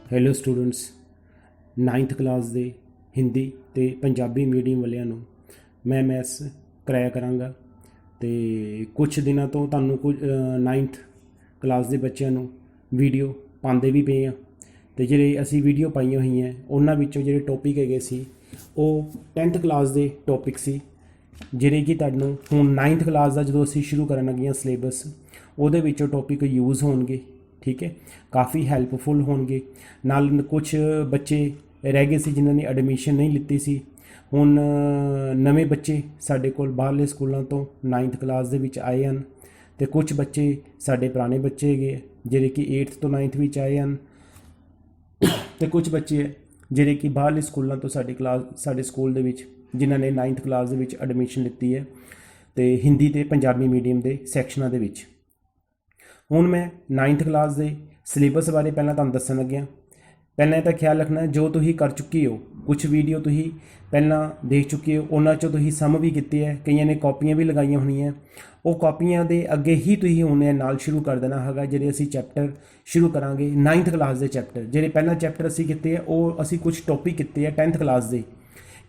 Hello students, 9th class ਦੇ ਹਿੰਦੀ ਅਤੇ Punjabi medium ਵਾਲਿਆਂ ਨੂੰ ਮੈਂ ਮੈਥਸ ਕਰਾਇਆ ਕਰਾਂਗਾ। ਅਤੇ ਕੁਛ ਦਿਨਾਂ ਤੋਂ ਤੁਹਾਨੂੰ ਕੁਝ 9th ਕਲਾਸ ਦੇ ਬੱਚਿਆਂ ਨੂੰ ਵੀਡੀਓ ਪਾਉਂਦੇ ਵੀ ਪਏ ਆ। ਅਤੇ ਜਿਹੜੇ ਅਸੀਂ ਵੀਡੀਓ ਪਾਈਆਂ ਹੋਈਆਂ ਉਹਨਾਂ ਵਿੱਚੋਂ ਜਿਹੜੇ ਟੌਪਿਕ ਹੈਗੇ ਸੀ ਉਹ 10th ਕਲਾਸ ਦੇ ਟੌਪਿਕ ਸੀ, ਜਿਹੜੇ ਕਿ ਤੁਹਾਨੂੰ ਹੁਣ 9th ਕਲਾਸ ਦਾ ਜਦੋਂ ਅਸੀਂ ਸ਼ੁਰੂ ਕਰਨ ਲੱਗੇ ਹਾਂ ਸਿਲੇਬਸ, ਉਹਦੇ ਵਿੱਚੋਂ ਟੌਪਿਕ ਯੂਜ਼ ਹੋਣਗੇ। ठीक है, काफ़ी हैल्पफुल होंगे। नाल कुछ बच्चे रह गए सी जिन्होंने एडमिशन नहीं लीती सी। हुण नवे बच्चे साडे कोल बाहरले स्कूलों तो 9th क्लास दे विच आए हैं, तो कुछ बच्चे साडे पुराने बच्चे है जिहड़े कि 8th तो 9th विच आए हैं, तो कुछ बच्चे जिहड़े कि बाहरले स्कूलों तो साडे स्कूल दे विच जिन्हां ने 9th क्लास दे विच एडमिशन लीती है, तो हिंदी ते पंजाबी मीडियम के सैक्शनां दे विच। ਹੁਣ मैं 9th क्लास के सिलेबस बारे पहला तुहानूं दस्सण लग्या। पहले तो ख्याल रखना जो तुसीं कर चुके हो, कुछ वीडियो तुसीं पहला देख चुके हो, उन्हां चों तुसीं सम भी कीते है, कईयां ने कॉपियां भी लगाईयां होणीआं। वो कॉपियां दे अगे ही तुसीं हुण नाल शुरू कर देना हैगा। जिहड़े असीं चैप्टर शुरू करांगे 9th क्लास के चैप्टर, जिहड़े पहला चैप्टर असीं कीते है वो असीं कुछ टॉपिक कीते है 10th क्लास के।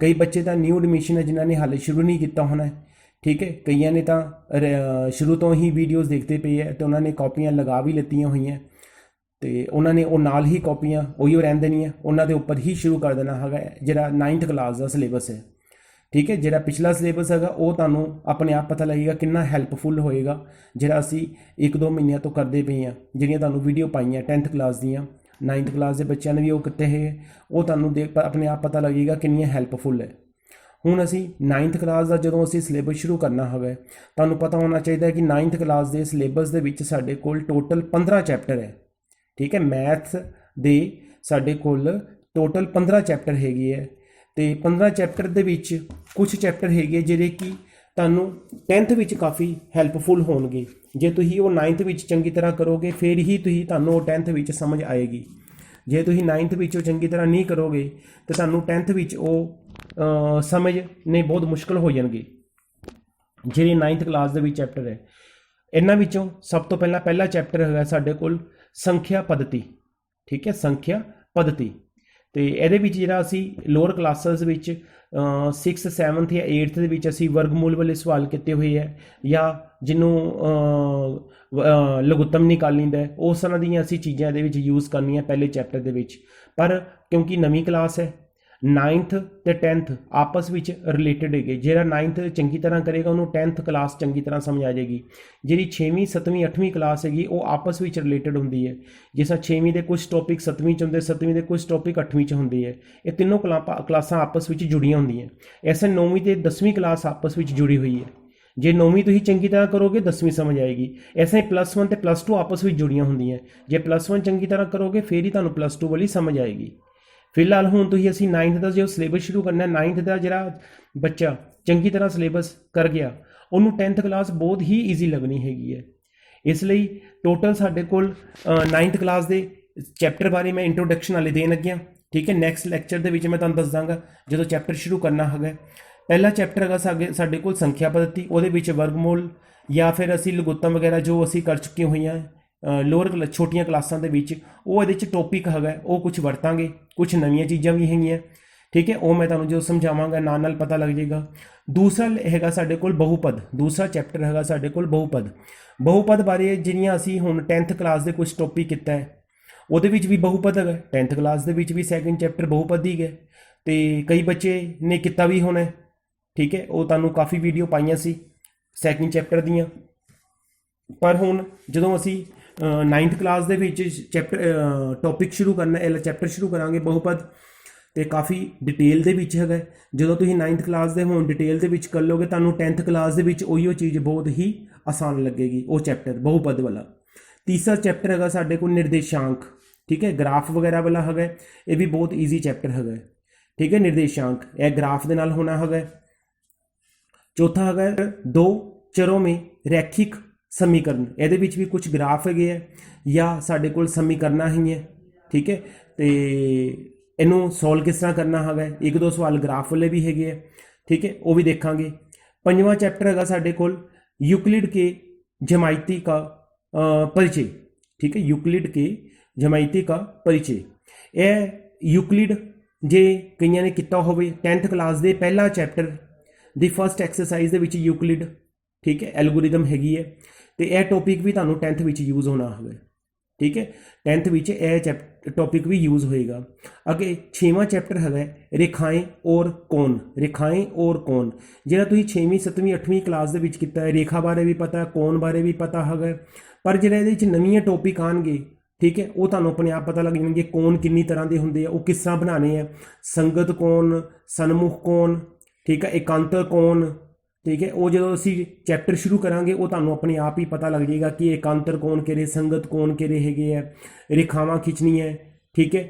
कई बच्चे तो न्यू एडमिशन है जिन्होंने हाले शुरू नहीं किया होना है, ठीक है। कई ने तो शुरू तो ही वीडियोज़ देखते पे है, तो उन्होंने कॉपियां लगा भी लत्तियां हुई हैं, तो उन्होंने वो नाल ही कॉपियां उही रहन देनियां, उन्होंने उपर ही शुरू कर देना है जिहड़ा 9th क्लास का सिलेबस है, ठीक है। जिहड़ा पिछला सिलेबस है वो तुहानूं अपने आप पता लगेगा कितना हैल्पफुल होएगा। जिहड़ा असीं 1-2 महीनों तो करते पे हैं, जिहड़ियां तुहानूं वीडियो पाइयां 10th क्लास दियां, 9th क्लास के बच्चों ने भी वो किते है, वो तुहानूं अपने आप पता लगेगा कितनी हैल्पफुल है। ਹੁਣ ਅਸੀਂ 9th क्लास का ਜਦੋਂ ਅਸੀਂ ਸਿਲੇਬਸ ਸ਼ੁਰੂ ਕਰਨਾ ਹੈਗਾ, ਤੁਹਾਨੂੰ ਪਤਾ ਹੋਣਾ ਚਾਹੀਦਾ ਕਿ 9th क्लास ਦੇ ਸਿਲੇਬਸ ਦੇ ਵਿੱਚ ਸਾਡੇ ਕੋਲ ਟੋਟਲ 15 ਚੈਪਟਰ ਹੈ, ਠੀਕ ਹੈ। ਮੈਥਸ ਦੇ ਸਾਡੇ ਕੋਲ ਟੋਟਲ 15 ਚੈਪਟਰ ਹੈਗੇ ਹੈ, ਤੇ 15 ਚੈਪਟਰ ਦੇ ਵਿੱਚ ਕੁਝ ਚੈਪਟਰ ਹੈਗੇ ਜਿਹੜੇ ਕਿ ਤੁਹਾਨੂੰ 10th ਵਿੱਚ ਕਾਫੀ ਹੈਲਪਫੁਲ ਹੋਣਗੇ। ਜੇ ਤੁਸੀਂ ਉਹ 9th ਵਿੱਚ ਚੰਗੀ ਤਰ੍ਹਾਂ ਕਰੋਗੇ ਫਿਰ ਹੀ ਤੁਹਾਨੂੰ ਉਹ 10th ਵਿੱਚ ਸਮਝ ਆਏਗੀ। ਜੇ ਤੁਸੀਂ 9th ਵਿੱਚੋਂ ਚੰਗੀ ਤਰ੍ਹਾਂ ਨਹੀਂ ਕਰੋਗੇ ਤਾਂ ਤੁਹਾਨੂੰ 10th ਵਿੱਚ ਉਹ ਸਮਝਣੇ ਬਹੁਤ ਮੁਸ਼ਕਿਲ ਹੋ ਜਾਣਗੇ। ਜਿਹੜੇ 9th ਕਲਾਸ ਦੇ ਵਿੱਚ ਚੈਪਟਰ ਹੈ, ਇਹਨਾਂ ਵਿੱਚੋਂ ਸਭ ਤੋਂ ਪਹਿਲਾ ਚੈਪਟਰ ਹੈਗਾ ਸਾਡੇ ਕੋਲ ਸੰਖਿਆ ਪद्धति, ਠੀਕ ਹੈ, ਸੰਖਿਆ ਪद्धति। ਤੇ ਇਹਦੇ ਵਿੱਚ ਜਿਹੜਾ ਅਸੀਂ ਲੋਅਰ ਕਲਾਸਿਸ ਵਿੱਚ 6th 7th ਜਾਂ 8th ਦੇ ਵਿੱਚ ਅਸੀਂ ਵਰਗਮੂਲ ਵਾਲੇ ਸਵਾਲ ਕੀਤੇ ਹੋਏ ਹੈ, ਜਾਂ ਜਿਹਨੂੰ ਲਘੁੱਤਮ ਨਿਕਾਲੀਂਦਾ, ਉਸ ਤਰ੍ਹਾਂ ਦੀਆਂ ਅਸੀਂ ਚੀਜ਼ਾਂ ਇਹਦੇ ਵਿੱਚ ਯੂਜ਼ ਕਰਨੀਆਂ ਪਹਿਲੇ ਚੈਪਟਰ ਦੇ ਵਿੱਚ। ਪਰ ਕਿਉਂਕਿ ਨਵੀਂ ਕਲਾਸ ਹੈ, 9th ਤੇ 10th ਆਪਸ ਵਿੱਚ ਰਿਲੇਟਡ ਹੈਗੇ। ਜਿਹੜਾ 9th ਚੰਗੀ ਤਰ੍ਹਾਂ ਕਰੇਗਾ ਉਹਨੂੰ 10th ਕਲਾਸ ਚੰਗੀ ਤਰ੍ਹਾਂ ਸਮਝ ਆ ਜਾਏਗੀ। ਜਿਹੜੀ 6ਵੀਂ 7ਵੀਂ 8ਵੀਂ ਕਲਾਸ ਹੈਗੀ ਉਹ ਆਪਸ ਵਿੱਚ ਰਿਲੇਟਡ ਹੁੰਦੀ ਹੈ। ਜਿਸ ਤਰ੍ਹਾਂ 6ਵੀਂ ਦੇ ਕੁਝ ਟੌਪਿਕ 7ਵੀਂ 'ਚ ਹੁੰਦੇ, 7ਵੀਂ ਦੇ ਕੁਝ ਟੌਪਿਕ 8ਵੀਂ 'ਚ ਹੁੰਦੇ ਹੈ। ਇਹ ਤਿੰਨੋਂ ਕਲਾਸਾਂ ਆਪਸ ਵਿੱਚ ਜੁੜੀਆਂ ਹੁੰਦੀਆਂ। ਐਸੇ 9ਵੀਂ ਤੇ 10ਵੀਂ ਕਲਾਸ ਆਪਸ ਵਿੱਚ ਜੁੜੀ ਹੋਈ ਹੈ। ਜੇ 9ਵੀਂ ਤੁਸੀਂ ਚੰਗੀ ਤਰ੍ਹਾਂ ਕਰੋਗੇ 10ਵੀਂ ਸਮਝ ਆਏਗੀ। ਐਸੇ +1 ਤੇ +2 ਆਪਸ ਵਿੱਚ ਜੁੜੀਆਂ ਹੁੰਦੀਆਂ। ਜੇ +1 ਚੰਗੀ ਤਰ੍ਹਾਂ ਕਰੋਗੇ ਫਿਰ ਹੀ ਤੁਹਾਨੂੰ +2 ਵਾਲੀ ਸਮਝ ਆਏਗੀ। ਫਿਲਹਾਲ ਹੁਣ ਤੁਸੀਂ ਅਸੀਂ 9th ਦਾ ਜੋ ਸਿਲੇਬਸ ਸ਼ੁਰੂ ਕਰਨਾ, 9th ਦਾ ਜਿਹੜਾ ਬੱਚਾ ਚੰਗੀ ਤਰ੍ਹਾਂ ਸਿਲੇਬਸ ਕਰ ਗਿਆ ਉਹਨੂੰ 10th ਕਲਾਸ ਬਹੁਤ ਹੀ ਈਜ਼ੀ ਲੱਗਣੀ ਹੈਗੀ ਹੈ। ਇਸ ਲਈ ਟੋਟਲ ਸਾਡੇ ਕੋਲ 9th ਕਲਾਸ ਦੇ ਚੈਪਟਰ ਬਾਰੇ ਮੈਂ ਇੰਟਰੋਡਕਸ਼ਨ ਵਾਲੇ ਦੇਣ ਲੱਗਿਆ, ਠੀਕ ਹੈ। ਨੈਕਸਟ ਲੈਕਚਰ ਦੇ ਵਿੱਚ ਮੈਂ ਤੁਹਾਨੂੰ ਦੱਸ ਦਾਂਗਾ ਜਦੋਂ ਚੈਪਟਰ ਸ਼ੁਰੂ ਕਰਨਾ ਹੈਗਾ। ਪਹਿਲਾ ਚੈਪਟਰ ਹੈਗਾ ਸਾਡੇ ਕੋਲ ਸੰਖਿਆ ਪद्धति। ਉਹਦੇ ਵਿੱਚ ਵਰਗਮੂਲ ਜਾਂ ਫਿਰ ਅਸੀਂ ਲਘੁੱਤਮ ਵਗੈਰਾ ਜੋ ਅਸੀਂ ਕਰ ਚੁੱਕੇ ਹੋਈਆਂ ਲੋਅਰ ਛੋਟੀਆਂ ਕਲਾਸਾਂ ਦੇ ਵਿੱਚ, ਉਹ ਇਹਦੇ 'ਚ ਟੌਪਿਕ ਹੈਗਾ ਉਹ ਕੁਝ ਵਰਤਾਂਗੇ। ਕੁਝ ਨਵੀਆਂ ਚੀਜ਼ਾਂ ਵੀ ਹੈਗੀਆਂ, ਠੀਕ ਹੈ, ਉਹ ਮੈਂ ਤੁਹਾਨੂੰ ਜੋ ਸਮਝਾਵਾਂਗਾ ਨਾਲ ਪਤਾ ਲੱਗ ਜਾਏਗਾ। ਦੂਸਰਾ ਹੈਗਾ ਸਾਡੇ ਕੋਲ ਬਹੁਪਦ। ਦੂਸਰਾ ਚੈਪਟਰ ਹੈਗਾ ਸਾਡੇ ਕੋਲ ਬਹੁਪਦ। ਬਹੁਪਦ ਬਾਰੇ ਜਿਹੜੀਆਂ ਅਸੀਂ ਹੁਣ 10th ਕਲਾਸ ਦੇ ਕੁਝ ਟੌਪਿਕ ਕੀਤਾ ਹੈ, ਉਹਦੇ ਵਿੱਚ ਵੀ ਬਹੁਪਦ ਹੈਗਾ। 10th ਕਲਾਸ ਦੇ ਵਿੱਚ ਵੀ ਸੈਕਿੰਡ ਚੈਪਟਰ ਬਹੁਪਦ ਹੀ ਹੈ, ਅਤੇ ਕਈ ਬੱਚੇ ਨੇ ਕੀਤਾ ਵੀ ਹੋਣਾ, ਠੀਕ ਹੈ। ਉਹ ਤੁਹਾਨੂੰ ਕਾਫੀ ਵੀਡੀਓ ਪਾਈਆਂ ਸੀ ਸੈਕਿੰਡ ਚੈਪਟਰ ਦੀਆਂ। ਪਰ ਹੁਣ ਜਦੋਂ ਅਸੀਂ 9th ਕਲਾਸ ਦੇ ਵਿੱਚ ਟੌਪਿਕ ਸ਼ੁਰੂ ਕਰਨਾ, ਚੈਪਟਰ ਸ਼ੁਰੂ ਕਰਾਂਗੇ ਬਹੁਪਦ, ਅਤੇ ਕਾਫੀ ਡਿਟੇਲ ਦੇ ਵਿੱਚ ਹੈਗਾ। ਜਦੋਂ ਤੁਸੀਂ 9th ਕਲਾਸ ਦੇ ਹੁਣ ਡਿਟੇਲ ਦੇ ਵਿੱਚ ਕਰ ਲਓਗੇ ਤੁਹਾਨੂੰ 10th ਕਲਾਸ ਦੇ ਵਿੱਚ ਉਹੀ ਚੀਜ਼ ਬਹੁਤ ਹੀ ਆਸਾਨ ਲੱਗੇਗੀ, ਉਹ ਚੈਪਟਰ ਬਹੁਪਦ ਵਾਲਾ। ਤੀਸਰਾ ਚੈਪਟਰ ਹੈਗਾ ਸਾਡੇ ਕੋਲ ਨਿਰਦੇਸ਼ਾਂਕ, ਠੀਕ ਹੈ, ਗ੍ਰਾਫ ਵਗੈਰਾ ਵਾਲਾ ਹੈਗਾ। ਇਹ ਵੀ ਬਹੁਤ ਈਜ਼ੀ ਚੈਪਟਰ ਹੈਗਾ, ਠੀਕ ਹੈ। ਨਿਰਦੇਸ਼ਾਂਕ ਇਹ ਗ੍ਰਾਫ ਦੇ ਨਾਲ ਹੋਣਾ ਹੈਗਾ। ਚੌਥਾ ਹੈਗਾ 2 ਚरों में रैखिक समीकरण। ਇਹਦੇ ਵਿੱਚ ਵੀ ਕੁਝ ਗ੍ਰਾਫ ਹੈਗੇ ਹੈ ਜਾਂ ਸਾਡੇ ਕੋਲ ਸਮੀਕਰਨਾਂ ਹੈਗੀਆਂ, ਠੀਕ ਹੈ। ਅਤੇ ਇਹਨੂੰ ਸੋਲਵ ਕਿਸ ਤਰ੍ਹਾਂ ਕਰਨਾ ਹੈਗਾ, 1-2 ਸਵਾਲ ਗ੍ਰਾਫ ਵਾਲੇ ਵੀ ਹੈਗੇ ਹੈ, ਠੀਕ ਹੈ, ਉਹ ਵੀ ਦੇਖਾਂਗੇ। ਪੰਜਵਾਂ ਚੈਪਟਰ ਹੈਗਾ ਸਾਡੇ ਕੋਲ यूक्लिड के ज्यामिति का परिचय, ठीक है, यूक्लिड के ज्यामिति का परिचय। ਇਹ ਯੂਕਲਿਡ ਜੇ ਕਈਆਂ ਨੇ ਕੀਤਾ ਹੋਵੇ 10th ਕਲਾਸ ਦੇ ਪਹਿਲਾ ਚੈਪਟਰ ਦੀ ਫਸਟ ਐਕਸਰਸਾਈਜ਼ ਦੇ ਵਿੱਚ ਯੂਕਲਿਡ, ਠੀਕ ਹੈ, ਐਲਗੋਰਿਦਮ ਹੈਗੀ ਹੈ, ਤੇ ਇਹ ਟੌਪਿਕ ਵੀ ਤੁਹਾਨੂੰ 10th ਵਿੱਚ ਯੂਜ਼ ਹੋਣਾ ਹੋਵੇ, ਠੀਕ ਹੈ। 10th ਵਿੱਚ ਇਹ ਟੌਪਿਕ ਵੀ ਯੂਜ਼ ਹੋਏਗਾ। ਅੱਗੇ 6ਵਾਂ ਚੈਪਟਰ ਹੈਗਾ ਰੇਖਾएं ਔਰ ਕੋਣ। ਰੇਖਾएं ਔਰ ਕੋਣ ਜਿਹੜਾ ਤੁਸੀਂ 6ਵੀਂ 7ਵੀਂ 8ਵੀਂ ਕਲਾਸ ਦੇ ਵਿੱਚ ਕੀਤਾ ਹੈ, ਰੇਖਾ ਬਾਰੇ ਵੀ ਪਤਾ, ਕੋਣ ਬਾਰੇ ਵੀ ਪਤਾ ਹੈਗਾ, ਪਰ ਜਿਹੜਾ ਇਹਦੇ ਵਿੱਚ ਨਵੀਆਂ ਟੌਪਿਕ ਆਉਣਗੇ, ਠੀਕ ਹੈ, ਉਹ ਤੁਹਾਨੂੰ ਆਪਣੇ ਆਪ ਪਤਾ ਲੱਗ ਜਾਣਗੇ। ਕੋਣ ਕਿੰਨੀ ਤਰ੍ਹਾਂ ਦੇ ਹੁੰਦੇ ਆ, ਉਹ ਕਿਸ ਤਰ੍ਹਾਂ ਬਣਾਉਣੇ ਆ, ਸੰਗਤ ਕੋਣ, ਸਨਮੁਖ ਕੋਣ, ਠੀਕ ਹੈ, ਇਕਾਂਤਰ ਕੋਣ, ਠੀਕ ਹੈ। ਉਹ ਜਦੋਂ ਅਸੀਂ ਚੈਪਟਰ ਸ਼ੁਰੂ ਕਰਾਂਗੇ ਉਹ ਤੁਹਾਨੂੰ ਆਪਣੇ ਆਪ ਹੀ ਪਤਾ ਲੱਗ ਜਾਏਗਾ ਕਿ ਇਕਾਂਤਰ ਕੋਣ ਕਿਹੜੇ, ਸੰਗਤ ਕੋਣ ਕਿਹੜੇ ਹੈਗੇ ਆ, ਰੇਖਾਵਾਂ ਖਿੱਚਣੀ ਹੈ, ਠੀਕ ਹੈ।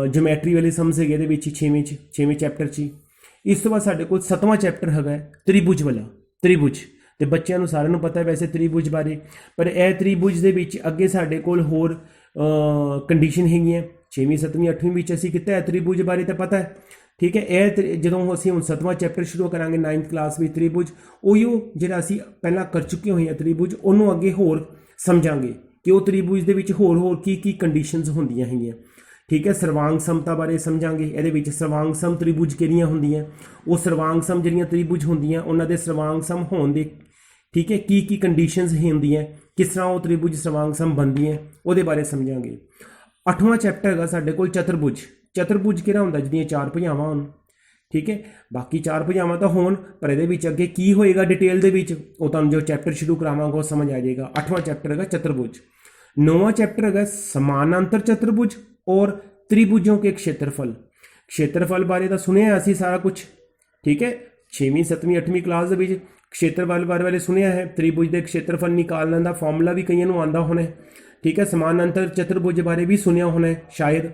ਜਿਓਮੈਟਰੀ ਵਾਲੇ ਸਮਝ ਹੈਗੇ ਇਹਦੇ ਵਿੱਚ 6ਵੇਂ ਚੈਪਟਰ 'ਚ। ਇਸ ਤੋਂ ਬਾਅਦ ਸਾਡੇ ਕੋਲ 7ਵਾਂ ਚੈਪਟਰ ਹੈਗਾ ਤ੍ਰਿਭੁਜ ਵਾਲਾ। ਤ੍ਰਿਭੁਜ ਤੇ ਬੱਚਿਆਂ ਨੂੰ ਸਾਰਿਆਂ ਨੂੰ ਪਤਾ ਹੈ ਵੈਸੇ ਤ੍ਰਿਭੁਜ ਬਾਰੇ, ਪਰ ਇਹ ਤ੍ਰਿਭੁਜ ਦੇ ਵਿੱਚ ਅੱਗੇ ਸਾਡੇ ਕੋਲ ਹੋਰ ਕੰਡੀਸ਼ਨ ਹੈਗੀਆਂ। 6ਵੀਂ 7ਵੀਂ 8ਵੀਂ ਵਿੱਚ ਅਸੀਂ ਕੀਤਾ ਹੈ ਤ੍ਰਿਭੁਜ ਬਾਰੇ ਤਾਂ ਪਤਾ ਹੈ, ਠੀਕ ਹੈ। ਇਹ ਜਦੋਂ ਅਸੀਂ ਹੁਣ 7ਵਾਂ ਚੈਪਟਰ ਸ਼ੁਰੂ ਕਰਾਂਗੇ 9th ਕਲਾਸ ਵਿੱਚ ਤ੍ਰਿਭੁਜ, ਉਹੀਓ ਜਿਹੜਾ ਅਸੀਂ ਪਹਿਲਾਂ ਕਰ ਚੁੱਕੇ ਹੋਏ ਹਾਂ ਤ੍ਰਿਭੁਜ, ਉਹਨੂੰ ਅੱਗੇ ਹੋਰ ਸਮਝਾਂਗੇ ਕਿ ਉਹ ਤ੍ਰਿਭੁਜ ਦੇ ਵਿੱਚ ਹੋਰ ਕੀ ਕੰਡੀਸ਼ਨਸ ਹੁੰਦੀਆਂ ਹੈਗੀਆਂ, ਠੀਕ ਹੈ। ਸਰਵਾਂਗ ਸਮਤਾ ਬਾਰੇ ਸਮਝਾਂਗੇ, ਇਹਦੇ ਵਿੱਚ ਸਰਵਾਂਗ ਸਮ ਤ੍ਰਿਭੁਜ ਕਿਹੜੀਆਂ ਹੁੰਦੀਆਂ, ਉਹ ਸਰਵਾਂਗ ਸਮ ਜਿਹੜੀਆਂ ਤ੍ਰਿਭੁਜ ਹੁੰਦੀਆਂ ਉਹਨਾਂ ਦੇ ਸਰਵਾਂਗ ਸਮ ਹੋਣ ਦੇ, ਠੀਕ ਹੈ, ਕੀ ਕੰਡੀਸ਼ਨਸ ਹੁੰਦੀਆਂ, ਕਿਸ ਤਰ੍ਹਾਂ ਉਹ ਤ੍ਰਿਭੁਜ ਸਰਵਾਂਗ ਸਮ ਬਣਦੀਆਂ, ਉਹਦੇ ਬਾਰੇ ਸਮਝਾਂਗੇ। 8ਵਾਂ ਚੈਪਟਰ ਹੈਗਾ ਸਾਡੇ ਕੋਲ ਚਤੁਰਭੁਜ। ਚਤੁਰਭੁਜ ਕਿਹੜਾ ਹੁੰਦਾ, ਜਿਹਦੀਆਂ 4 ਭੁਜਾਵਾਂ ਹੋਣ, ਠੀਕ ਹੈ। ਬਾਕੀ 4 ਭੁਜਾਵਾਂ ਤਾਂ ਹੋਣ, ਪਰ ਇਹਦੇ ਵਿੱਚ ਅੱਗੇ ਕੀ ਹੋਏਗਾ ਡਿਟੇਲ ਦੇ ਵਿੱਚ ਉਹ ਤੁਹਾਨੂੰ ਜੋ ਚੈਪਟਰ ਸ਼ੁਰੂ ਕਰਾਵਾਂਗਾ ਉਹ ਸਮਝ ਆ ਜਾਏਗਾ। 8ਵਾਂ ਚੈਪਟਰ ਹੈਗਾ ਚਤੁਰਭੁਜ। 9ਵਾਂ ਚੈਪਟਰ ਹੈਗਾ समानांतर चतुर्भुज और त्रिभुजों के क्षेत्रफल। क्षेत्रफल बारे ਤਾਂ ਸੁਣਿਆ ਅਸੀਂ ਸਾਰਾ ਕੁਝ, ਠੀਕ ਹੈ। 6ਵੀਂ 7ਵੀਂ 8ਵੀਂ ਕਲਾਸ ਦੇ ਵਿੱਚ क्षेत्रफल ਬਾਰੇ ਸੁਣਿਆ ਹੈ। त्रिभुज ਦੇ क्षेत्रफल ਨਿਕਾਲਣ ਦਾ ਫਾਰਮੂਲਾ ਵੀ ਕਈਆਂ ਨੂੰ ਆਉਂਦਾ ਹੋਣਾ, ਠੀਕ ਹੈ। समानांतर चतुर्भुज ਬਾਰੇ ਵੀ ਸੁਣਿਆ ਹੋਣਾ ਸ਼ਾਇਦ,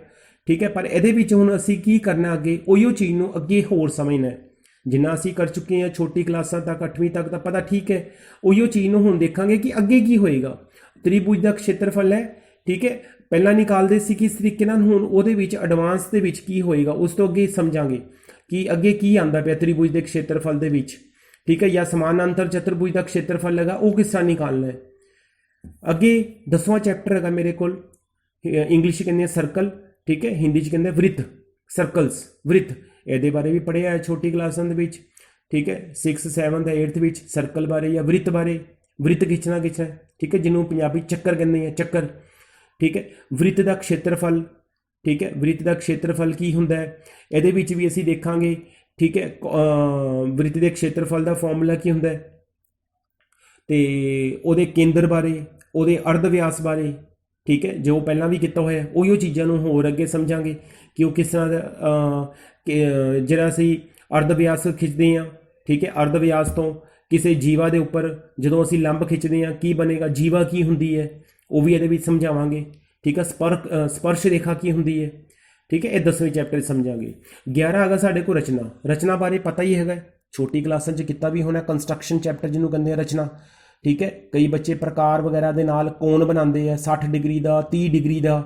ਠੀਕ ਹੈ। ਪਰ ਇਹਦੇ ਵਿੱਚ ਹੁਣ ਅਸੀਂ ਕੀ ਕਰਨਾ, ਅੱਗੇ ਉਹੀਓ ਚੀਜ਼ ਨੂੰ ਅੱਗੇ ਹੋਰ ਸਮਝਣਾ। ਜਿੰਨਾ ਅਸੀਂ ਕਰ ਚੁੱਕੇ ਹਾਂ ਛੋਟੀ ਕਲਾਸਾਂ ਤੱਕ 8ਵੀਂ ਤੱਕ ਤਾਂ ਪਤਾ, ਠੀਕ ਹੈ। ਉਹੀਓ ਚੀਜ਼ ਨੂੰ ਹੁਣ ਦੇਖਾਂਗੇ ਕਿ ਅੱਗੇ ਕੀ ਹੋਏਗਾ। ਤ੍ਰਿਭੁਜ ਦਾ ਖੇਤਰਫਲ ਹੈ, ਠੀਕ ਹੈ, ਪਹਿਲਾਂ ਨਿਕਾਲਦੇ ਸੀ ਕਿਸ ਤਰੀਕੇ ਨਾਲ, ਹੁਣ ਉਹਦੇ ਵਿੱਚ ਐਡਵਾਂਸ ਦੇ ਵਿੱਚ ਕੀ ਹੋਏਗਾ ਉਸ ਤੋਂ ਅੱਗੇ ਸਮਝਾਂਗੇ ਕਿ ਅੱਗੇ ਕੀ ਆਉਂਦਾ ਪਿਆ ਤ੍ਰਿਭੁਜ ਦੇ ਖੇਤਰਫਲ ਦੇ ਵਿੱਚ, ਠੀਕ ਹੈ। ਜਾਂ ਸਮਾਨਾਂਤਰ ਚਤੁਰਭੁਜ ਦਾ ਖੇਤਰਫਲ ਹੈਗਾ ਉਹ ਕਿਸ ਤਰ੍ਹਾਂ ਨਿਕਾਲਣਾ ਹੈ। ਅੱਗੇ 10ਵਾਂ ਚੈਪਟਰ ਹੈਗਾ ਮੇਰੇ ਕੋਲ, ਇੰਗਲਿਸ਼ ਕਹਿੰਦੇ ਸਰਕਲ, ਠੀਕ ਹੈ, ਹਿੰਦੀ 'ਚ ਕਹਿੰਦੇ ਵ੍ਰਿਤ, ਸਰਕਲਸ, ਵ੍ਰਿਤ। ਇਹਦੇ ਬਾਰੇ ਵੀ ਪੜ੍ਹਿਆ ਹੈ ਛੋਟੀ ਕਲਾਸਾਂ ਦੇ ਵਿੱਚ, ਠੀਕ ਹੈ। 6th 7th 8th ਵਿੱਚ ਸਰਕਲ ਬਾਰੇ ਜਾਂ ਵ੍ਰਿਤ ਬਾਰੇ, ਵ੍ਰਿਤ ਖਿੱਚਣਾ, ਠੀਕ ਹੈ, ਜਿਹਨੂੰ ਪੰਜਾਬੀ ਚੱਕਰ ਕਹਿੰਦੇ ਆ, ਚੱਕਰ, ਠੀਕ ਹੈ। ਵ੍ਰਿਤ ਦਾ ਖੇਤਰਫਲ, ਠੀਕ ਹੈ, ਵ੍ਰਿਤ ਦਾ ਖੇਤਰਫਲ ਕੀ ਹੁੰਦਾ ਹੈ ਇਹਦੇ ਵਿੱਚ ਵੀ ਅਸੀਂ ਦੇਖਾਂਗੇ, ਠੀਕ ਹੈ। ਵ੍ਰਿਤ ਦੇ ਖੇਤਰਫਲ ਦਾ ਫਾਰਮੂਲਾ ਕੀ ਹੁੰਦਾ ਹੈ, ਤੇ ਉਹਦੇ ਕੇਂਦਰ ਬਾਰੇ, ਉਹਦੇ ਅਰਧ ਵਿਆਸ ਬਾਰੇ, ਠੀਕ ਹੈ, ਜੋ ਪਹਿਲਾਂ ਵੀ ਕੀਤਾ ਹੋਇਆ ਉਹੀਓ ਚੀਜ਼ਾਂ ਨੂੰ ਹੋਰ ਅੱਗੇ ਸਮਝਾਂਗੇ ਕਿ ਉਹ ਕਿਸ ਤਰ੍ਹਾਂ ਦਾ, ਜਿਹੜਾ ਅਸੀਂ ਅਰਧ ਵਿਆਸ ਖਿੱਚਦੇ ਹਾਂ, ਠੀਕ ਹੈ, ਅਰਧ ਵਿਆਸ ਤੋਂ ਕਿਸੇ ਜੀਵਾ ਦੇ ਉੱਪਰ ਜਦੋਂ ਅਸੀਂ ਲੰਬ ਖਿੱਚਦੇ ਹਾਂ ਕੀ ਬਣੇਗਾ, ਜੀਵਾ ਕੀ ਹੁੰਦੀ ਹੈ ਉਹ ਵੀ ਇਹਦੇ ਵਿੱਚ ਸਮਝਾਵਾਂਗੇ, ਠੀਕ ਹੈ। ਸਪਰਸ਼ ਰੇਖਾ ਕੀ ਹੁੰਦੀ ਹੈ, ਠੀਕ ਹੈ, ਇਹ 10ਵੇਂ ਚੈਪਟਰ ਸਮਝਾਂਗੇ। 11 ਹੈਗਾ ਸਾਡੇ ਕੋਲ ਰਚਨਾ। ਰਚਨਾ ਬਾਰੇ ਪਤਾ ਹੀ ਹੈਗਾ, ਛੋਟੀ ਕਲਾਸਾਂ 'ਚ ਕੀਤਾ ਵੀ ਹੋਣਾ, ਕੰਸਟਰਕਸ਼ਨ ਚੈਪਟਰ ਜਿਹਨੂੰ ਕਹਿੰਦੇ ਆ ਰਚਨਾ, ਠੀਕ ਹੈ। ਕਈ ਬੱਚੇ ਪ੍ਰਕਾਰ ਵਗੈਰਾ ਦੇ ਨਾਲ ਕੋਣ ਬਣਾਉਂਦੇ ਆ 60 ਡਿਗਰੀ ਦਾ, 30 ਡਿਗਰੀ ਦਾ,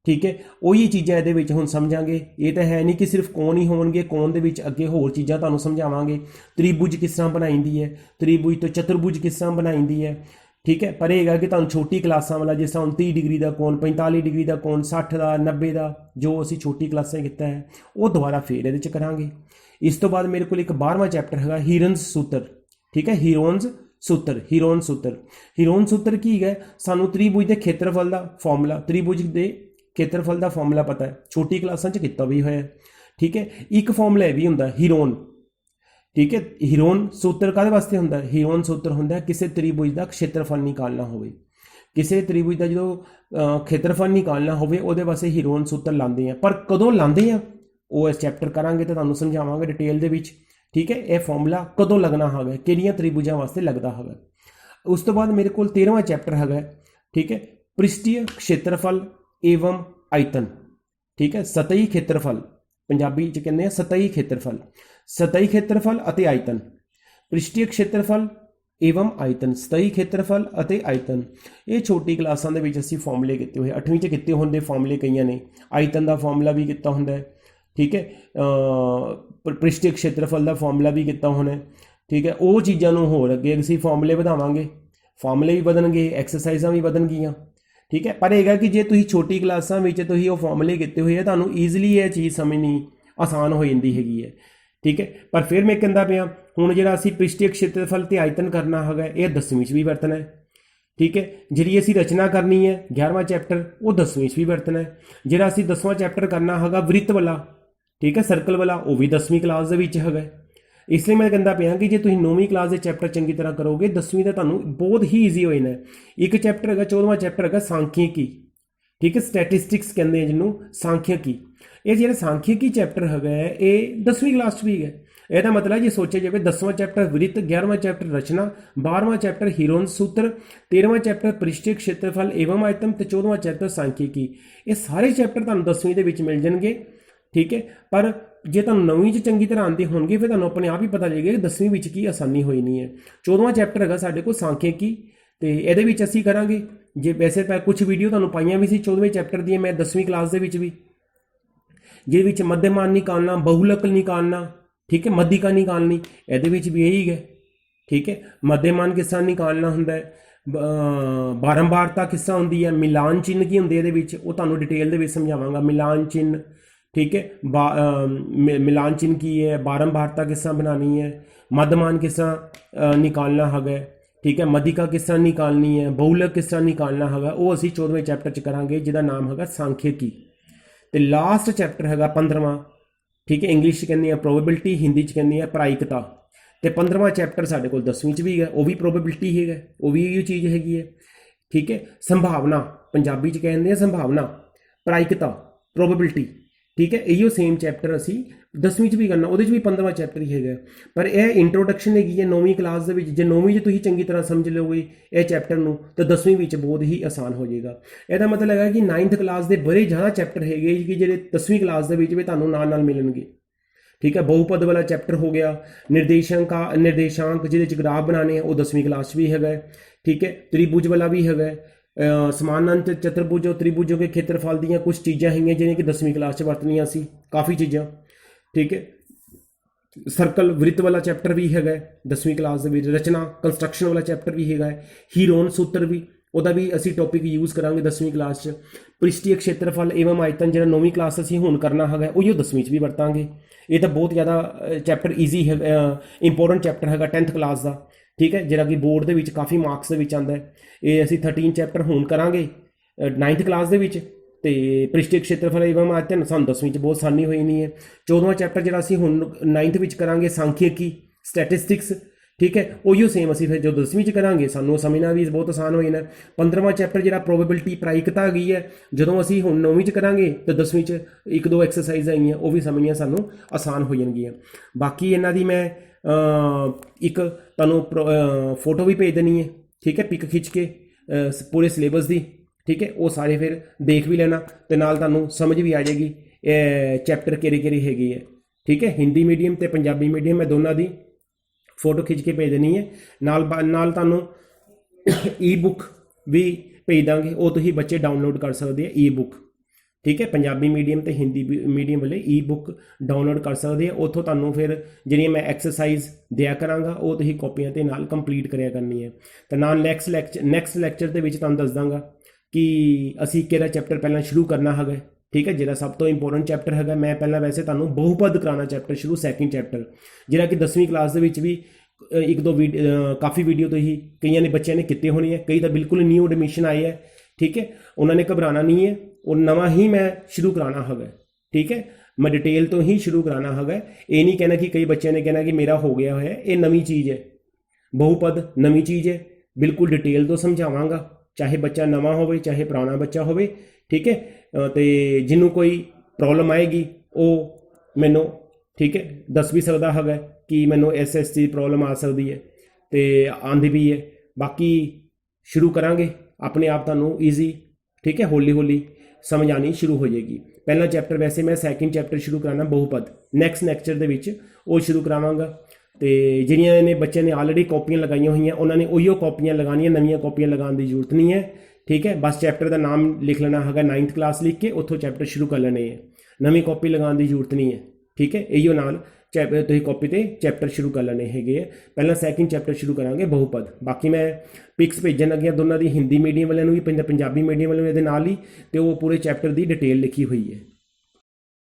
ਠੀਕ ਹੈ। ਉਹੀ ਚੀਜ਼ਾਂ ਇਹਦੇ ਵਿੱਚ ਹੁਣ ਸਮਝਾਂਗੇ। ਇਹ ਤਾਂ ਹੈ ਨਹੀਂ ਕਿ ਸਿਰਫ ਕੋਣ ਹੀ ਹੋਣਗੇ, ਕੋਣ ਦੇ ਵਿੱਚ ਅੱਗੇ ਹੋਰ ਚੀਜ਼ਾਂ ਤੁਹਾਨੂੰ ਸਮਝਾਵਾਂਗੇ। ਤ੍ਰਿਭੁਜ ਕਿਸ ਤਰ੍ਹਾਂ ਬਣਾਈਂਦੀ ਹੈ, ਤ੍ਰਿਭੁਜ ਤੋਂ ਚਤੁਰਭੁਜ ਕਿਸ ਤਰ੍ਹਾਂ ਬਣਾਈਂਦੀ ਹੈ, ਠੀਕ ਹੈ। ਪਰ ਇਹ ਹੈਗਾ ਕਿ ਤੁਹਾਨੂੰ ਛੋਟੀ ਕਲਾਸਾਂ ਵਾਲਾ, ਜਿਸ ਤਰ੍ਹਾਂ ਹੁਣ 30 ਡਿਗਰੀ ਦਾ ਕੋਣ, 45 ਡਿਗਰੀ ਦਾ ਕੋਣ, 60 ਦਾ, 90 ਦਾ, ਜੋ ਅਸੀਂ ਛੋਟੀ ਕਲਾਸਾਂ ਕੀਤਾ ਹੈ ਉਹ ਦੁਬਾਰਾ ਫੇਰ ਇਹਦੇ 'ਚ ਕਰਾਂਗੇ। ਇਸ ਤੋਂ ਬਾਅਦ ਮੇਰੇ ਕੋਲ ਇੱਕ 12ਵਾਂ ਚੈਪਟਰ ਹੈਗਾ ਹੀਰਨਸ ਸੂਤਰ, ਠੀਕ ਹੈ। ਹੀਰੋਨਸ ਸੂਤਰ, ਹੀਰੋਨ ਸੂਤਰ। ਹੀਰੋਨ ਸੂਤਰ ਕੀ ਹੈ, ਸਾਨੂੰ ਤ੍ਰਿਭੁਜ ਦੇ ਖੇਤਰਫਲ ਦਾ ਫਾਰਮੂਲਾ, ਤ੍ਰਿਭੁਜ ਦੇ ਖੇਤਰਫਲ ਦਾ ਫਾਰਮੂਲਾ ਪਤਾ ਹੈ, ਛੋਟੀ ਕਲਾਸਾਂ 'ਚ ਕੀਤਾ ਵੀ ਹੋਇਆ, ਠੀਕ ਹੈ। ਇੱਕ ਫਾਰਮੂਲਾ ਇਹ ਵੀ ਹੁੰਦਾ ਹੀਰੋਨ, ਠੀਕ ਹੈ। ਹੀਰੋਨ ਸੂਤਰ ਕਾਹਦੇ ਵਾਸਤੇ ਹੁੰਦਾ, ਹੀਰੋਨ ਸੂਤਰ ਹੁੰਦਾ ਕਿਸੇ ਤ੍ਰਿਭੁਜ ਦਾ ਖੇਤਰਫਲ ਨਿਕਾਲਣਾ ਹੋਵੇ, ਕਿਸੇ ਤ੍ਰਿਭੁਜ ਦਾ ਜਦੋਂ ਖੇਤਰਫਲ ਨਿਕਾਲਣਾ ਹੋਵੇ ਉਹਦੇ ਵਾਸਤੇ ਹੀਰੋਨ ਸੂਤਰ ਲਾਉਂਦੇ ਆ। ਪਰ ਕਦੋਂ ਲਾਉਂਦੇ ਆ ਉਹ ਇਸ ਚੈਪਟਰ ਕਰਾਂਗੇ ਤਾਂ ਤੁਹਾਨੂੰ ਸਮਝਾਵਾਂਗੇ ਡਿਟੇਲ ਦੇ ਵਿੱਚ, ਠੀਕ ਹੈ। ਇਹ ਫਾਰਮੂਲਾ ਕਦੋਂ ਲੱਗਣਾ ਹੈਗਾ, ਕਿਹੜੀਆਂ ਤ੍ਰਿਭੁਜਾਂ ਵਾਸਤੇ ਲੱਗਦਾ ਹੈਗਾ। ਉਸ ਤੋਂ ਬਾਅਦ ਮੇਰੇ ਕੋਲ 13ਵਾਂ ਚੈਪਟਰ ਹੈਗਾ, ਠੀਕ ਹੈ, ਪ੍ਰਿਸ਼ਠੀय ਖੇਤਰਫਲ एवं आयतन, ठीक है। सतही खेत्रफल पंजाबी च कहते हैं सतही खेत्रफल, सतही खेत्रफल अते आयतन, पृष्ठीय खेत्रफल एवं आयतन, सतही खेत्रफल अते आयतन। ये छोटी क्लासां दे विच असीं फॉर्मूले कीते हुए, 8वीं च कीते होंदे फॉर्मूले कईयां ने, आयतन का फॉर्मूला भी कीता हुंदा है, ठीक है। पृष्ठीय खेत्रफल का फॉर्मूला भी कीता होना, ठीक है। वो चीज़ां नूं होर अगे असीं फॉर्मूले वधावांगे, फॉर्मूले भी बदलणगे, एक्सरसाइजां भी बदलणगीਆਂ, ठीक है। पर यह कि जे तुसीं छोटी क्लासां विच तुसीं वो फॉर्मूले कीते हुए है, तुहानूं ईजिली ये चीज़ समझनी आसान हो जाती हैगी है, ठीक है। पर फिर मैं कहता पाया हुण जिहड़ा असीं पृष्ठीय क्षेत्रफल ते आयतन करना हैगा ये 10वीं च भी वरतना है, ठीक है। जिहड़ी असीं रचना करनी है 11वां चैप्टर वो 10वीं च भी वरतना है। जिहड़ा असीं 10वां चैप्टर करना हैगा वृत्त वाला, ठीक है, सर्कल वाला, वो भी 10वीं क्लास दे विच हैगा। इसलिए मैं कहता पाया कि जे तुसीं 9वीं क्लास के चैप्टर चंगी तरह करोगे 10वीं का तुहानूं बहुत ही ईजी हो जाना है। एक चैप्टर है 14वां चैप्टर है सांख्यिकी, ठीक है, स्टैटिस्टिक्स कहते हैं जिन्हों सांख्यिकी। ये जो सांख्यिकी चैप्टर है ये 10वीं क्लास भी है। यदा मतलब जो सोचा जाए 10वां चैप्टर वृत्त, 11वां चैप्टर रचना, 12वां चैप्टर हीरोन सूत्र, 13वां चैप्टर पृष्ठीय क्षेत्रफल एवं आयतन, तो 14वां चैप्टर सांख्यिकी। ये सारे चैप्टर तुहानूं 10वीं दे विच मिल जाएंगे, ठीक है। पर जे तुहानूं 9वीं च चंगी तरह आते होंगे फिर तुहानूं अपने आप ही पता लगेगा कि 10वीं विच की आसानी होई नहीं है। 14वां चैप्टर है साडे कोल सांख्यिकी, तो ये असीं करांगे। जे वैसे तो कुछ वीडियो तुहानूं पाइयां भी सी 14वें चैप्टर दी, मैं 10वीं क्लास दे विच भी, जिहदे विच मध्यमान निकालना, बहुलक निकालना, ठीक है, मध्यिका निकालनी, ये भी यही है, ठीक है। मध्यमान किस तरह निकालना हुंदा है, बारंबारता किस तरह होंदी है, मिलान चिन्ह की होंदे इहदे विच, वो तुहानूं डिटेल दे विच समझावांगा। मिलान चिन्ह, ठीक है, मिलान चिन्ह की है, बारंबारता किस तरह बनानी है, मध्यमान किस तरह निकालना है, ठीक है, मध्यिका किस तरह निकालनी है, बहुलक किस तरह निकालना है, वो असीं 14वें चैप्टर च करांगे जिहदा नाम है सांख्यिकी। तो लास्ट चैप्टर है 15वां, ठीक है, इंग्लिश कहते हैं प्रोबेबिलिटी, हिंदी च कहते हैं प्रायिकता। तो 15वां चैप्टर साढ़े को 10वीं च भी है, वो भी प्रोबेबिलिटी है, वो भी यही चीज़ हैगी है, ठीक है। संभावना पंजाबी च कहते हैं संभावना, प्रायिकता, प्रोबेबिलिटी, ठीक है। इहो सेम चैप्टर असी 10वीं च भी करना, वो भी 15वां चैप्टर ही है। पर यह इंट्रोडक्शन हैगी है 9वीं क्लास के जे 9वीं च तुसीं चंगी तरह समझ लोगे ये चैप्टर नूं तो 10वीं विच बहुत ही आसान हो जाएगा। यदा मतलब है कि 9th क्लास के बड़े ज़्यादा चैप्टर है कि जो 10वीं क्लास के भी तुहानूं नाल मिलणगे, ठीक है। बहुपद वाला चैप्टर हो गया, निर्देशांक जिहदे ग्राफ बनाने हैं वो 10वीं क्लास भी है, ठीक है। त्रिभुज वाला भी है, समानांत चतुर्भुज और त्रिभुजों के क्षेत्रफल दी कुछ चीज़ां हैं जिन्हें कि 10वीं क्लास च वरतनियां सी, काफ़ी चीज़ां, ठीक है। सर्कल वृत्त वाला चैप्टर भी है 10वीं क्लास के, रचना कंस्ट्रक्शन वाला चैप्टर भी है, हीरोन सूत्र भी वह भी असी टॉपिक यूज़ करांगे 10वीं क्लास च। पृष्ठीय क्षेत्रफल एवं आयतन जो 9वीं क्लास असी हुण करना है उही 10वीं च भी वरतांगे। ये तो बहुत ज़्यादा चैप्टर ईजी है, इंपोर्टेंट चैप्टर है 10th क्लास का, ठीक है, जिहड़ा कि बोर्ड दे विच काफ़ी मार्क्स दे विच आंदा है। ये असी 13 चैप्टर हुण करांगे 9th क्लास दे विच, ते पृष्ठीय क्षेत्रफल एवं आयतन सानूं 10वीं च बहुत आसानी होई नहीं है। 14वां चैप्टर जिहड़ा असी हुण 9th विच करांगे सांख्यिकी, स्टैटिस्टिक्स, ठीक है, उही सेम असी फिर जो 10वीं च करांगे सानूं समझना भी बहुत आसान हो जाना। 15वां चैप्टर जिहड़ा प्रोबेबिलिटी प्रायिकता हैगी है, जदों असी हुण 9वीं च करांगे तो 10वीं च 1-2 एक्सरसाइज आईयां वो भी समझनियां सानूं आसान हो जाणगियां। बाकी इन्हां दी मैं एक तुहानूं फोटो भी भेज देनी है, ठीक है, पिक खिंच के पूरे सिलेबस की, ठीक है, वो सारे फिर देख भी लेना तो नाल तुहानूं समझ भी आ जाएगी चैप्टर किहड़े हैगे है, ठीक है। हिंदी मीडियम तो पंजाबी मीडियम मैं दोनों की फोटो खिंच के भेज देनी है, नाल तुहानूं ई बुक भी भेज देंगे, वो तुसीं बच्चे डाउनलोड कर सकते हैं ई बुक, ठीक है। पंजाबी मीडियम तो हिंदी मीडियम वाले ई बुक डाउनलोड कर सकते हैं, उतों तुहानूं फिर जिहड़ियां मैं एक्सरसाइज दिया करांगा वो तुसीं कॉपियां ते नाल कंप्लीट करिया करनी है। तो नाल नैक्सट लैक्चर दे विच तुहानूं दस दांगा कि असी किहड़ा चैप्टर पहलां शुरू करना है, ठीक है। जिहड़ा सब तो इंपोर्टेंट चैप्टर है, मैं पहला वैसे तुहानूं बहुपद कराना चैप्टर शुरू, सैकेंड चैप्टर जिहड़ा कि 10वीं क्लास दे विच भी 1-2 काफ़ी वीडियो तो ही कई ने बच्चों ने किए होने हैं, कई तो बिल्कुल न्यू एडमिशन आए है, ठीक है, उन्होंने घबराना नहीं है, और नवा ही मैं शुरू कराना है, ठीक है। मैं डिटेल तो ही शुरू कराना है, ये नहीं कहना कि कई बच्चों ने कहना कि मेरा हो गया है, ये नवी चीज़ है, बहुपद नवी चीज़ है, बिल्कुल डिटेल तो समझावांगा, चाहे बच्चा नवा हो चाहे पुराना बच्चा हो, ठीक है। तो जिन्हों कोई प्रॉब्लम आएगी वो मैनू, ठीक है, दस भी सकता है कि मैनू इस चीज़ की प्रॉब्लम आ सकती है, तो आंदी भी है। बाकी शुरू करांगे अपने आप तुहानूं ईजी, ठीक है, हौली हौली समझ आनी शुरू हो जाएगी। पहला चैप्टर वैसे मैं सैकेंड चैप्टर शुरू कराना बहुपद, नैक्सट लैक्चर दे विच वो शुरू करावांगा। तो जिहड़ियां ने बच्चों ने ऑलरेडी कॉपियां लगाइयां हुई उन्होंने उहियो कॉपियां लगानियां, नवीं कॉपियां लगाने की जरूरत नहीं है, ठीक है। बस चैप्टर का नाम लिख लेना है 9th क्लास लिख के, उतों चैप्टर शुरू कर लेने हैं, नवीं कॉपी लगाने की जरूरत नहीं है, ठीक है। इहियो नाल ਤੁਸੀਂ ਕਾਪੀ ਤੇ ਚੈਪਟਰ ਸ਼ੁਰੂ ਕਰ ਲੈਣੇ ਹੈਗੇ ਆ। ਪਹਿਲਾਂ ਸੈਕਿੰਡ ਚੈਪਟਰ ਸ਼ੁਰੂ ਕਰਾਂਗੇ ਬਹੁਪਦ। ਬਾਕੀ ਮੈਂ ਪਿਕਸ ਭੇਜਣ ਲੱਗਿਆ ਦੋਨਾਂ ਦੀ, ਹਿੰਦੀ ਮੀਡੀਅਮ ਵਾਲਿਆਂ ਨੂੰ ਵੀ ਪੰਜਾਬੀ ਮੀਡੀਅਮ ਵਾਲਿਆਂ ਨੂੰ ਇਹਦੇ ਨਾਲ ਹੀ, ਤੇ ਉਹ ਪੂਰੇ ਚੈਪਟਰ ਦੀ ਡਿਟੇਲ ਲਿਖੀ ਹੋਈ ਹੈ।